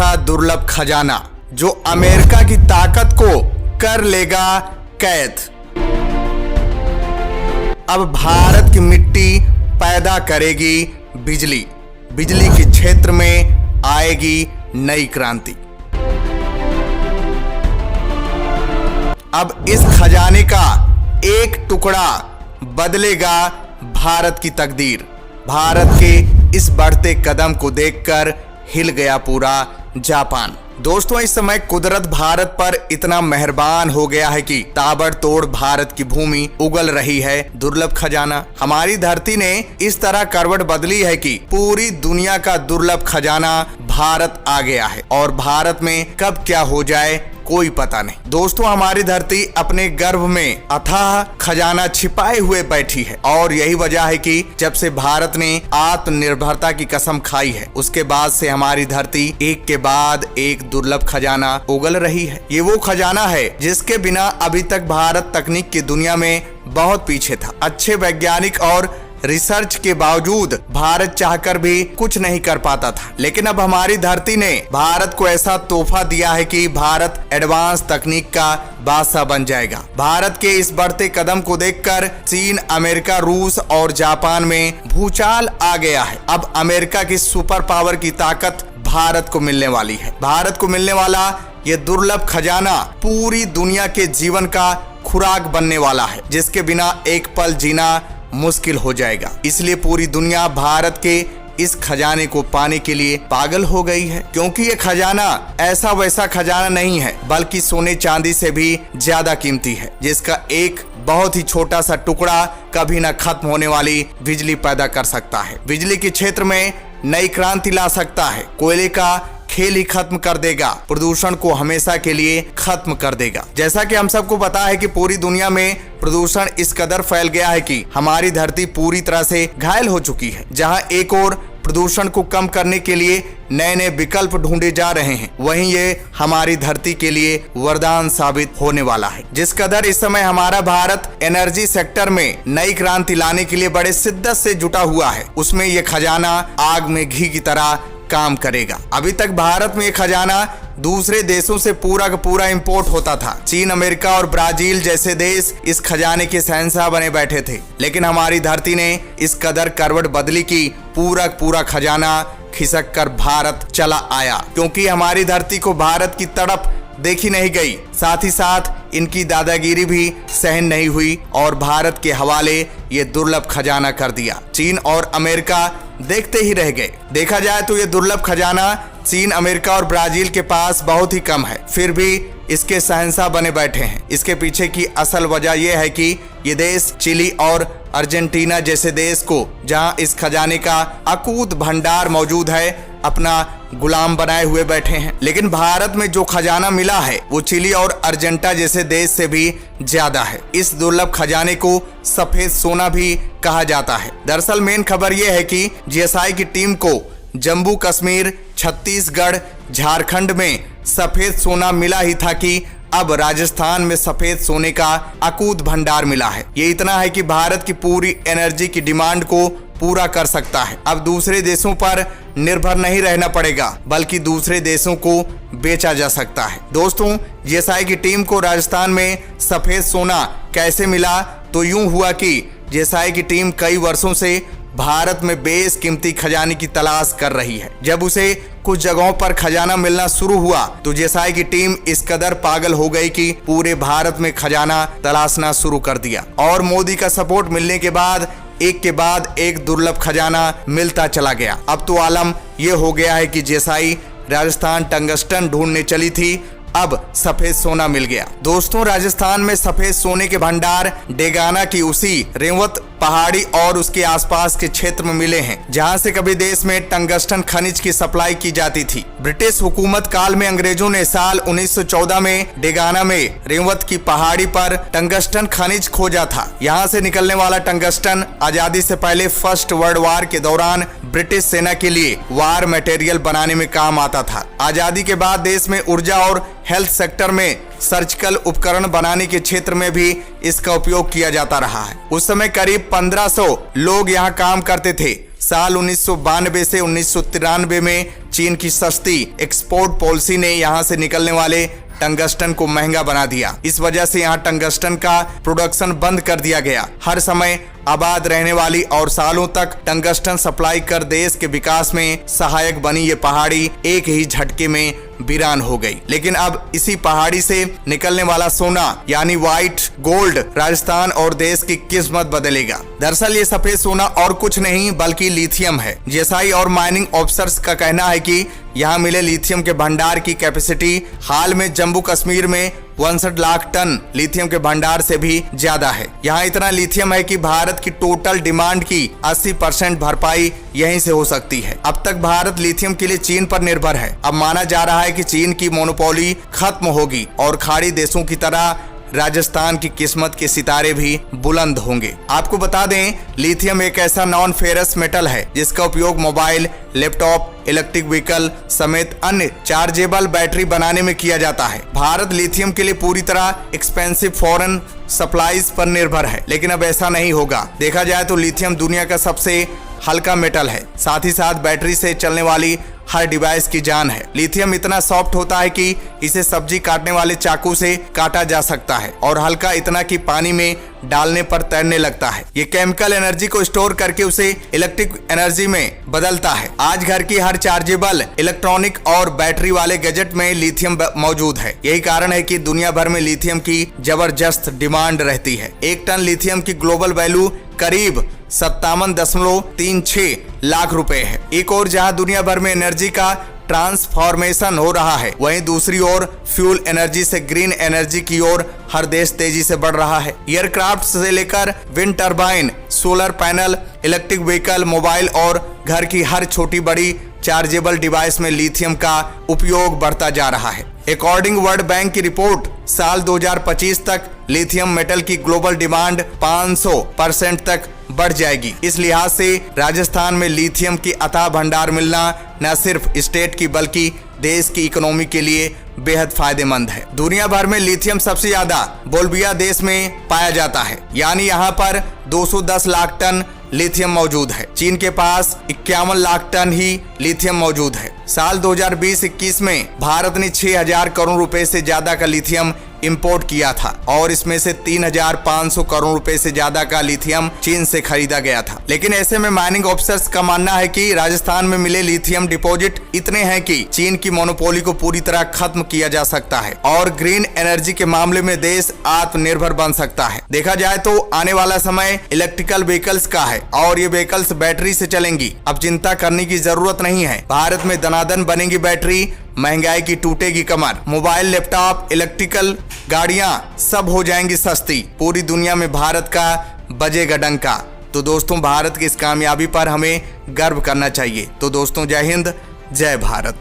ऐसा दुर्लभ खजाना जो अमेरिका की ताकत को कर लेगा कैद। अब भारत की मिट्टी पैदा करेगी बिजली, बिजली के क्षेत्र में आएगी नई क्रांति। अब इस खजाने का एक टुकड़ा बदलेगा भारत की तकदीर। भारत के इस बढ़ते कदम को देखकर हिल गया पूरा जापान। दोस्तों, इस समय कुदरत भारत पर इतना मेहरबान हो गया है कि ताबड़तोड़ भारत की भूमि उगल रही है दुर्लभ खजाना। हमारी धरती ने इस तरह करवट बदली है कि पूरी दुनिया का दुर्लभ खजाना भारत आ गया है और भारत में कब क्या हो जाए कोई पता नहीं। दोस्तों, हमारी धरती अपने गर्भ में अथाह खजाना छिपाए हुए बैठी है और यही वजह है कि जब से भारत ने आत्मनिर्भरता की कसम खाई है उसके बाद से हमारी धरती एक के बाद एक दुर्लभ खजाना उगल रही है। ये वो खजाना है जिसके बिना अभी तक भारत तकनीक की दुनिया में बहुत पीछे था। अच्छे वैज्ञानिक और रिसर्च के बावजूद भारत चाहकर भी कुछ नहीं कर पाता था, लेकिन अब हमारी धरती ने भारत को ऐसा तोहफा दिया है कि भारत एडवांस तकनीक का बादशाह बन जाएगा। भारत के इस बढ़ते कदम को देखकर चीन, अमेरिका, रूस और जापान में भूचाल आ गया है। अब अमेरिका की सुपर पावर की ताकत भारत को मिलने वाली है। भारत को मिलने वाला ये दुर्लभ खजाना पूरी दुनिया के जीवन का खुराक बनने वाला है, जिसके बिना एक पल जीना मुश्किल हो जाएगा। इसलिए पूरी दुनिया भारत के इस खजाने को पाने के लिए पागल हो गई है, क्योंकि ये खजाना ऐसा वैसा खजाना नहीं है बल्कि सोने चांदी से भी ज्यादा कीमती है, जिसका एक बहुत ही छोटा सा टुकड़ा कभी न खत्म होने वाली बिजली पैदा कर सकता है। बिजली के क्षेत्र में नई क्रांति ला सकता है। कोयले का खेल ही खत्म कर देगा, प्रदूषण को हमेशा के लिए खत्म कर देगा। जैसा कि हम सबको पता है कि पूरी दुनिया में प्रदूषण इस कदर फैल गया है कि हमारी धरती पूरी तरह से घायल हो चुकी है। जहां एक और प्रदूषण को कम करने के लिए नए नए विकल्प ढूंढे जा रहे हैं, वहीं ये हमारी धरती के लिए वरदान साबित होने वाला है। जिस कदर इस समय हमारा भारत एनर्जी सेक्टर में नई क्रांति लाने के लिए बड़े शिद्दत से जुटा हुआ है, उसमें ये खजाना आग में घी की तरह काम करेगा। अभी तक भारत में खजाना दूसरे देशों से पूरा का पूरा इंपोर्ट होता था। चीन, अमेरिका और ब्राजील जैसे देश इस खजाने के शहंशाह बने बैठे थे, लेकिन हमारी धरती ने इस कदर करवट बदली की पूरा पूरा खजाना खिसक कर भारत चला आया, क्योंकि हमारी धरती को भारत की तड़प देखी नहीं गई, साथ ही साथ इनकी दादागिरी भी सहन नहीं हुई और भारत के हवाले ये दुर्लभ खजाना कर दिया। चीन और अमेरिका देखते ही रह गए। देखा जाए तो ये दुर्लभ खजाना चीन, अमेरिका और ब्राजील के पास बहुत ही कम है, फिर भी इसके शहंशाह बने बैठे हैं। इसके पीछे की असल वजह यह है कि ये देश चिली और अर्जेंटीना जैसे देश को, जहां इस खजाने का अकूत भंडार मौजूद है, अपना गुलाम बनाए हुए बैठे हैं। लेकिन भारत में जो खजाना मिला है वो चिली और अर्जेंटीना जैसे देश से भी ज्यादा है। इस दुर्लभ खजाने को सफेद सोना भी कहा जाता है। दरअसल मेन खबर यह है कि जीएसआई की टीम को जम्मू कश्मीर, छत्तीसगढ़, झारखंड में सफेद सोना मिला ही था कि अब राजस्थान में सफेद सोने का अकूत भंडार मिला है। ये इतना है कि भारत की पूरी एनर्जी की डिमांड को पूरा कर सकता है। अब दूसरे देशों पर निर्भर नहीं रहना पड़ेगा, बल्कि दूसरे देशों को बेचा जा सकता है। दोस्तों, जीएसआई की टीम को राजस्थान में सफेद सोना कैसे मिला? तो यूं हुआ कि जीएसआई की टीम कई वर्षों से भारत में बेशकीमती खजाने की तलाश कर रही है। जब उसे कुछ जगहों पर खजाना मिलना शुरू हुआ तो जीएसआई की टीम इस कदर पागल हो गई कि पूरे भारत में खजाना तलाशना शुरू कर दिया और मोदी का सपोर्ट मिलने के बाद एक दुर्लभ खजाना मिलता चला गया। अब तो आलम यह हो गया है कि जीएसआई राजस्थान टंगस्टन ढूंढने चली थी, अब सफेद सोना मिल गया। दोस्तों, राजस्थान में सफेद सोने के भंडार डेगाना की उसी रेवत पहाड़ी और उसके आसपास के क्षेत्र में मिले हैं, जहां से कभी देश में टंगस्टन खनिज की सप्लाई की जाती थी। ब्रिटिश हुकूमत काल में अंग्रेजों ने साल 1914 में डेगाना में रेवत की पहाड़ी पर टंगस्टन खनिज खोजा था। यहां से निकलने वाला टंगस्टन आजादी से पहले फर्स्ट वर्ल्ड वार के दौरान ब्रिटिश सेना के लिए वार मटेरियल बनाने में काम आता था। आजादी के बाद देश में ऊर्जा और हेल्थ सेक्टर में सर्जिकल उपकरण बनाने के क्षेत्र में भी इसका उपयोग किया जाता रहा है। उस समय करीब 1500 लोग यहाँ काम करते थे। साल 1992 से 1993 में चीन की सस्ती एक्सपोर्ट पॉलिसी ने यहाँ से निकलने वाले टंगस्टन को महंगा बना दिया। इस वजह से यहाँ टंगस्टन का प्रोडक्शन बंद कर दिया गया। हर समय आबाद रहने वाली और सालों तक टंगस्टन सप्लाई कर देश के विकास में सहायक बनी ये पहाड़ी एक ही झटके में वीरान हो गई। लेकिन अब इसी पहाड़ी से निकलने वाला सोना यानी व्हाइट गोल्ड राजस्थान और देश की किस्मत बदलेगा। दरअसल ये सफेद सोना और कुछ नहीं बल्कि लिथियम है। जीएसआई और माइनिंग ऑफिसर्स का कहना है कि यहाँ मिले लिथियम के भंडार की कैपेसिटी हाल में जम्मू कश्मीर में 62 लाख टन लिथियम के भंडार से भी ज्यादा है। यहाँ इतना लिथियम है कि भारत की टोटल डिमांड की 80% भरपाई यहीं से हो सकती है। अब तक भारत लिथियम के लिए चीन पर निर्भर है। अब माना जा रहा है कि चीन की मोनोपोली खत्म होगी और खाड़ी देशों की तरह राजस्थान की किस्मत के सितारे भी बुलंद होंगे। आपको बता दें, लिथियम एक ऐसा नॉन फेरस मेटल है जिसका उपयोग मोबाइल, लैपटॉप, इलेक्ट्रिक व्हीकल समेत अन्य चार्जेबल बैटरी बनाने में किया जाता है। भारत लिथियम के लिए पूरी तरह एक्सपेंसिव फॉरेन सप्लाईज पर निर्भर है, लेकिन अब ऐसा नहीं होगा। देखा जाए तो लिथियम दुनिया का सबसे हल्का मेटल है, साथ ही साथ बैटरी से चलने वाली हर डिवाइस की जान है। लिथियम इतना सॉफ्ट होता है कि इसे सब्जी काटने वाले चाकू से काटा जा सकता है और हल्का इतना कि पानी में डालने पर तैरने लगता है। ये केमिकल एनर्जी को स्टोर करके उसे इलेक्ट्रिक एनर्जी में बदलता है। आज घर की हर चार्जेबल इलेक्ट्रॉनिक और बैटरी वाले गैजेट में लिथियम मौजूद है। यही कारण है कि दुनिया भर में लिथियम की जबरदस्त डिमांड रहती है। 1 टन लिथियम की ग्लोबल वैल्यू करीब 57.36 लाख रुपए है। एक और जहां दुनिया भर में एनर्जी का ट्रांसफॉर्मेशन हो रहा है, वहीं दूसरी ओर फ्यूल एनर्जी से ग्रीन एनर्जी की ओर हर देश तेजी से बढ़ रहा है। एयरक्राफ्ट से लेकर wind turbine, solar panel, electric vehicle, mobile और घर की हर छोटी बड़ी चार्जेबल डिवाइस में लिथियम का उपयोग बढ़ता जा रहा है। अकॉर्डिंग वर्ल्ड बैंक की रिपोर्ट, साल 2025 तक लिथियम मेटल की ग्लोबल डिमांड 500% तक बढ़ जाएगी। इस लिहाज से राजस्थान में लिथियम की अथाह भंडार मिलना न सिर्फ स्टेट की बल्कि देश की इकोनॉमी के लिए बेहद फायदेमंद है। दुनिया भर में लिथियम सबसे ज्यादा बोल्विया देश में पाया जाता है, यानी यहाँ पर 210 लाख टन लिथियम मौजूद है। चीन के पास 51 लाख टन ही लिथियम मौजूद है। साल 2020-21 में भारत ने 6000 करोड़ रुपए से ज्यादा का लिथियम इंपोर्ट किया था और इसमें से 3500 करोड़ रुपए से ज्यादा का लिथियम चीन से खरीदा गया था। लेकिन ऐसे में माइनिंग ऑफिसर्स का मानना है कि राजस्थान में मिले लिथियम डिपॉजिट इतने हैं कि चीन की मोनोपोली को पूरी तरह खत्म किया जा सकता है और ग्रीन एनर्जी के मामले में देश आत्मनिर्भर बन सकता है। देखा जाए तो आने वाला समय इलेक्ट्रिकल व्हीकल्स का है और ये व्हीकल्स बैटरी से चलेंगी। अब चिंता करने की जरूरत नहीं है। भारत में दनादन बनेगी बैटरी, महंगाई की टूटेगी कमर, मोबाइल, लैपटॉप, इलेक्ट्रिकल गाड़ियां सब हो जाएंगी सस्ती। पूरी दुनिया में भारत का बजेगा डंका। तो दोस्तों, भारत की इस कामयाबी पर हमें गर्व करना चाहिए। तो दोस्तों, जय हिंद, जय भारत।